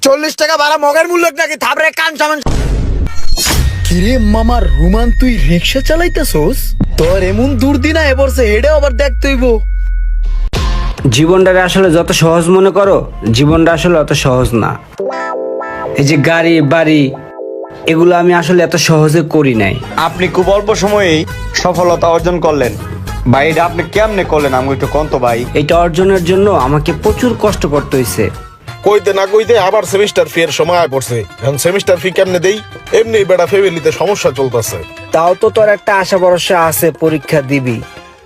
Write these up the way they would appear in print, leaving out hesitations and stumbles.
40 টাকা ভাড়া মগের মূল্য নাকি থাপড়ে কান সামান। কিরে মামা রুমান, তুই রিক্সা চালাইতেছস? তোর এমন দুর্দিনা এবারছে হেডে আবার দেখতেইব। জীবনটাকে আসলে যত সহজ মনে করো, জীবনটা আসলে অত সহজ না। এই যে গাড়ি বাড়ি এগুলো আমি আসলে এত সহজে করি নাই। আপনি খুব অল্প সময়েই সফলতা অর্জন করলেন ভাই, এটা আপনি কেমনে করলেন আমাকে একটু কোন তো ভাই। এটা অর্জনের জন্য আমাকে প্রচুর কষ্ট করতে হয়েছে। কইতে না কইতে আবার সেমিস্টার ফি এর সময় পড়ছে। এখন সেমিস্টার ফি কেমনে দেই? এমনি বেড়া ফ্যামিলিতে সমস্যা চলতেছে। তাও তো তোর একটা আশা ভরসা আছে, পরীক্ষা দিবি,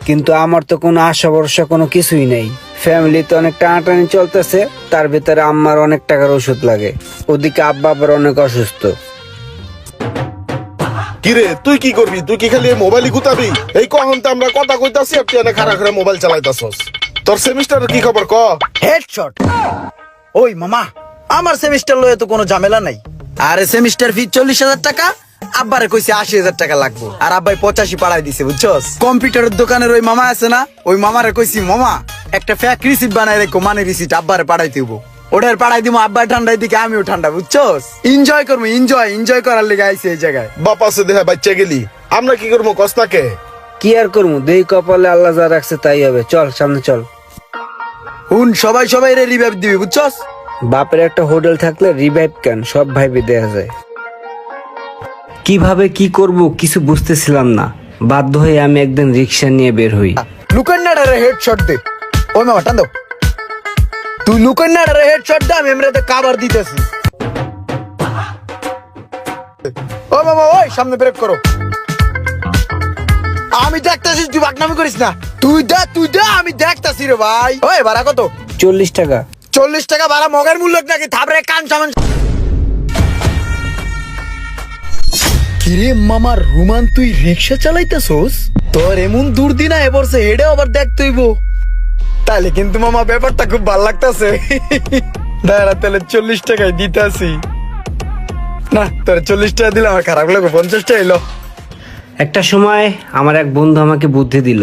কিন্তু আমার তো কোনো আশা ভরসা কোনো কিছুই নেই। ফ্যামিলিতে অনেক টানাটানি চলতেছে, তার ভিতরে আম্মার অনেক টাকার ওষুধ লাগে, ওদিকে আব্বা আবার অনেক অসুস্থ। কিরে তুই কি করবি? তুই কি খালি মোবাইলই গুতাবি? এই কখন তো আমরা কথা কইতাছি আর তুই এনে খারা খারা মোবাইল চালাইতাছস। তোর সেমিস্টারের কি খবর ক? হেডশট। ওই মামা, আমার সেমিস্টার লয়ে তো কোনো ঝামেলা নাই। আরে সেমিস্টার ফি 40,000 টাকা, আব্বারে কইছে 80,000 টাকা লাগবো, আর আব্বাই 85 পাড়াই দিছে বুঝছস। কম্পিউটারের দোকানের ওই মামা আছে না, ওই মামারে কইছি মামা একটা ফেক রিসিপ্ট বানাই রেখো, মানে রিসিপ্ট আব্বারে পাঠাই দিব। ওটার পাঠাই দিব, আব্বা ঠান্ডায় দিকে আমিও ঠান্ডা বুঝছস। এনজয় করবো, এনজয় করার লেগে আইছি এই জায়গায়। বাপ আছে দেহা বাচ্চা গেলি, আমরা কি করবো কস্তাকে? কি আর করবো, দেই কপালে আল্লাহ যা রাখছে তাই হবে। চল সামনে চল। হুন সবাই রে রিভাইভ দিবি বুঝছস। বাপের একটা হোটেল থাকলে রিভাইভ কেন, সব ভাইবে দেয়া যায়। কিভাবে কি করব কিছু বুঝতেছিলাম না, বাধ্য হয়ে আমি একদিন রিক্সা নিয়ে বের হই। লুকেন না রে হেডশট দে। ওই মামা টান দাও। তুই লুকেন না রে হেডশট দে, আমি এমরাতে কাভার দিতেছি। ও মামা ওই সামনে ব্রেক করো। আমি দেখতাছি, তুই বাকনামি করিস না। তুই দে আমি দেখতাছি রে ভাই। ওই ভাড়া কত? 40 টাকা। 40 টাকা ভাড়া মগের মূল্য নাকি থাপড়ে কান সামান। কিরে মামা রুমান, তুই রিক্সা চালাইতেছস? তোর এমন দুর্দিনা এবারছে হেডে আবার দেখতেইব। তাহলে কিন্তু মামা ব্যাপারটা খুব ভালো লাগতাছে। দাঁড়া তাহলে 40 টাকায় দিতাছি। না তোর 40 টাকা দিলে আমার খারাপ লাগবে, 50 টাকা এলো। একটা সময় আমার এক বন্ধু আমাকে বুদ্ধি দিল।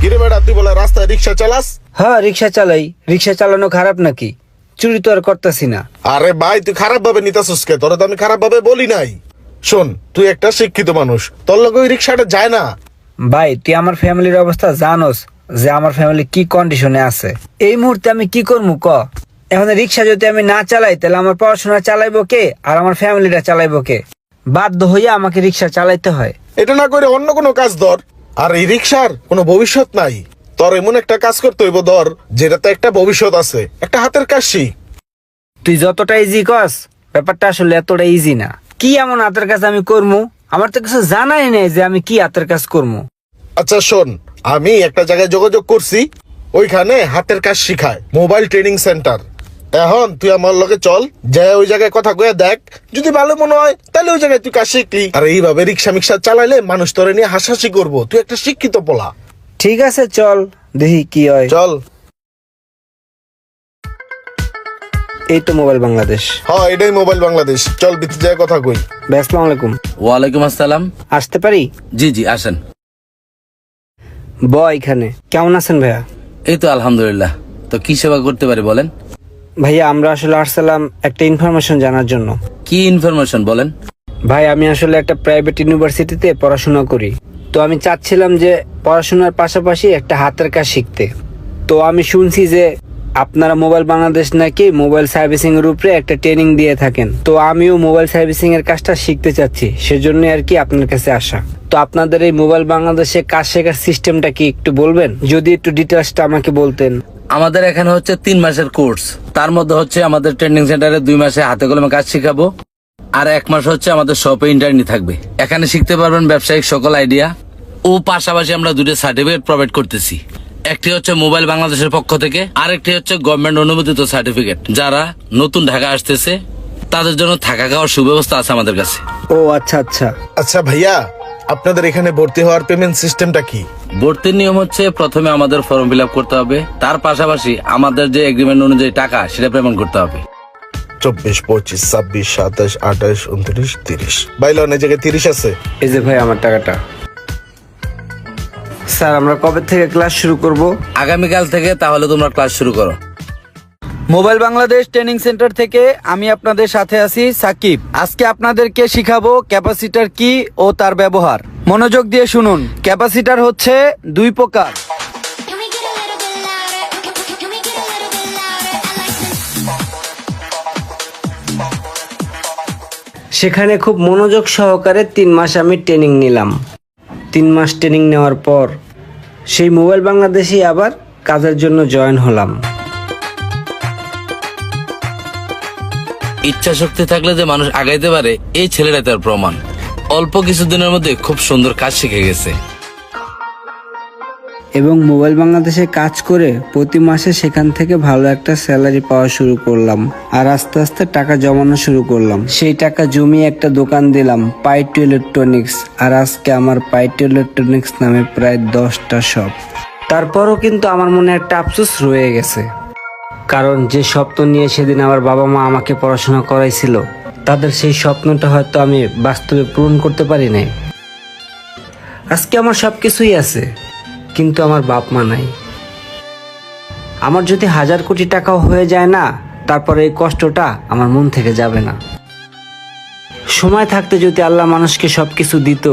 কিরে বেড়া তুই বলে রাস্তায় রিক্সা চালাস? হ্যাঁ রিক্সা চালাই, রিক্সা চালানো খারাপ নাকি? চুরি তো আর করতেছি না। আরে ভাই তুই খারাপ ভাবে নিতাছস কে? তোরা তো আমি খারাপ ভাবে বলি নাই। শোন, তুই একটা শিক্ষিত মানুষ, তোর লগে ওই রিক্সাটা যায় না। ভাই তুই আমার ফ্যামিলির অবস্থা জানোস, যে আমার ফ্যামিলি কি কন্ডিশনে আছে। এই মুহূর্তে আমি কি করবো ক? এখন রিক্সা যদি আমি না চালাই তাহলে আমার পড়াশোনা চালাইবো কে, আর আমার ফ্যামিলিটা চালাইবো কে? বাধ্য হইয়া আমাকে রিক্সা চালাইতে হয়। এটা না করে অন্য কোনো কাজ ধর। আর এই রিক্সার কোনো ভবিষ্যৎ নাই। তোর এমন একটা কাজ করতে হইব ধর যেটাতে একটা ভবিষ্যৎ আছে, একটা হাতের কাজ শিখ। তুই যতটা ইজি কস, ব্যাপারটা আসলে এতটা ইজি না। কি এমন হাতের কাজ আমি করবো? আমার তো কিছু জানাই নেই যে আমি কি হাতের কাজ করবো। আচ্ছা শোন, আমি একটা জায়গায় যোগাযোগ করছি, ওইখানে হাতের কাজ শিখায়, মোবাইল ট্রেনিং সেন্টার। এখন তুই আমার লগে চল, যাই ওই জায়গায় কথা কয়ে দেখ, যদি ভালো মনে হয় তাহলে ওই জায়গায় তুই কাজ শিখলি। আর এইভাবে রিক্সা মিক্সা চালাইলে মানুষ তোরে নিয়ে হাসাহাসি করবো। তুই একটা শিক্ষিত পোলা। ঠিক আছে চল, দেখি কি হয়। চল। এই তো মোবাইল বাংলাদেশ। হ্যাঁ এটাই মোবাইল বাংলাদেশ। চল ভিতরে যায় কথা কই। ভাই আসসালামু আলাইকুম। ওয়ালাইকুম আসসালাম। আসতে পারি? জি আসেন। এখানে কেমন আছেন ভাইয়া? এই তো আলহামদুলিল্লাহ। তো কি সেবা করতে পারি বলেন? ভাইয়া আমরা আসলে আসছিলাম একটা ইনফরমেশন জানার জন্য। কি ইনফরমেশন বলেন? ভাই আমি আসলে একটা প্রাইভেট ইউনিভার্সিটিতে পড়াশোনা করি, তো আমি চাচ্ছিলাম যে পড়াশোনার পাশাপাশি একটা হাতের কাজ শিখতে। তো আমি শুনছি যে আপনারা মোবাইল বাংলাদেশ নাকি মোবাইল সার্ভিসিং এর উপরে একটা ট্রেনিং দিয়ে থাকেন। তো আমিও মোবাইল সার্ভিসিং এর কাজটা শিখতে চাচ্ছি, সেজন্য আর কি আপনার কাছে আসা। তো আপনাদের এই মোবাইল বাংলাদেশে কাজ শেখার সিস্টেমটা কি একটু বলবেন? যদি একটু ডিটেইলসটা আমাকে বলতেন। আমাদের এখানে হচ্ছে 3 মাসের কোর্স। তার মধ্যে হচ্ছে আমাদের ট্রেনিং সেন্টারে 2 মাসে হাতে কলমে কাজ শিখাবো, আর 1 মাস হচ্ছে আমাদের শপে ইন্টার্নি থাকবে। এখানে শিখতে পারবেন ব্যবসায়িক সকল আইডিয়া, ও পাশাপাশি আমরা 2টা সার্টিফিকেট প্রোভাইড করতেছি। একটি হচ্ছে মোবাইল বাংলাদেশের পক্ষ থেকে, আরেকটি হচ্ছে গভর্নমেন্ট অনুমোদিত সার্টিফিকেট। যারা নতুন ঢাকা আসতেছে তাদের জন্য থাকা খাওয়ার সুব্যবস্থা আছে আমাদের কাছে। ও আচ্ছা আচ্ছা। আচ্ছা ভাইয়া, আপনাদের এখানে ভর্তি হওয়ার পেমেন্ট সিস্টেমটা কি? ভর্তির নিয়ম হচ্ছে প্রথমে আমাদের ফর্ম ফিল আপ করতে হবে, তার পাশাপাশি আমাদের যে এগ্রিমেন্ট অনুযায়ী টাকা সেটা পেমেন্ট করতে হবে। 24, 25, 26, 27, 28, 29, 30। ভাই লোন এই জায়গায় 30 আছে। এই যে ভাই আমার টাকাটা। স্যার আমরা কবে থেকে ক্লাস শুরু করব? আগামীকাল থেকে তাহলে তোমরা ক্লাস শুরু করো। মোবাইল বাংলাদেশ ট্রেনিং সেন্টার থেকে আমি আপনাদের সাথে আছি সাকিব। আজকে আপনাদেরকে শিখাবো ক্যাপাসিটর কি ও তার ব্যবহার। মনোযোগ দিয়ে শুনুন। ক্যাপাসিটর হচ্ছে দুই প্রকার। Can we get a little bit louder? Can we get a little bit louder? I like this. সেখানে খুব মনোযোগ সহকারে 3 মাস আমি ট্রেনিং নিলাম। 3 মাস ট্রেনিং নেওয়ার পর সেই মোবাইল বাংলাদেশে আবার কাজের জন্য জয়েন হলাম। ইচ্ছা শক্তি থাকলে যে মানুষ আগাইতে পারে, এই ছেলেটা তার প্রমাণ। অল্প কিছুদিনের মধ্যে খুব সুন্দর কাজ শিখে গেছে। এবং মোবাইল বাংলাদেশে কাজ করে প্রতি মাসে সেখান থেকে ভালো একটা স্যালারি পাওয়া শুরু করলাম। আর আস্তে আস্তে টাকা জমানো শুরু করলাম। সেই টাকা জমিয়ে একটা দোকান দিলাম, পাইটু ইলেকট্রনিক্স। আর আজকে আমার পাইটু ইলেকট্রনিক্স নামে প্রায় 10টা শপ। তারপরও কিন্তু আমার মনে একটা আফসোস রয়ে গেছে, কারণ যে স্বপ্ন নিয়ে সেদিন আমার বাবা মা আমাকে পড়াশোনা করাইছিল, তাদের সেই স্বপ্নটা হয়তো আমি বাস্তবে পূরণ করতে পারি নাই। আজকে আমার সবকিছুই আছে, কিন্তু আমার বাপ মা নাই। আমার যদি 1000 কোটি টাকাও হয়ে যায় না, তারপরে এই কষ্টটা আমার মন থেকে যাবে না। সময় থাকতে যদি আল্লাহ মানুষকে সবকিছু দিত,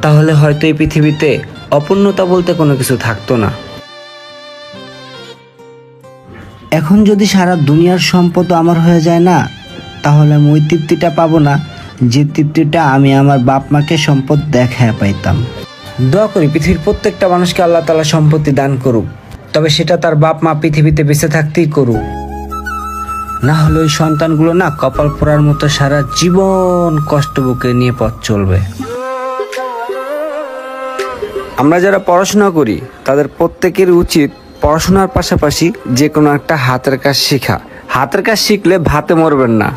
তাহলে হয়তো এই পৃথিবীতে অপূর্ণতা বলতে কোনো কিছু থাকতো না। এখন যদি সারা দুনিয়ার সম্পদ আমার হয়ে যায় না, তাহলে আমি ওই তৃপ্তিটা পাবো না যে তৃপ্তিটা আমি আমার বাপ মাকে সম্পদ দেখায় পাইতাম। দোয়া করি পৃথিবীর প্রত্যেকটা মানুষকে আল্লাহ তাআলা সম্পত্তি দান করুক, তবে সেটা তার বাপ মা পৃথিবীতে বেঁচে থাকতেই করুক। না হলে ওই সন্তানগুলো না কপাল পোড়ার মতো সারা জীবন কষ্ট বুকে নিয়ে পথ চলবে। আমরা যারা পড়াশোনা করি তাদের প্রত্যেকের উচিত পড়াশোনার পাশাপাশি যে কোনো একটা হাতের কাজ শেখা। হাতের কাজ শিখলে ভাতে মরবেন না।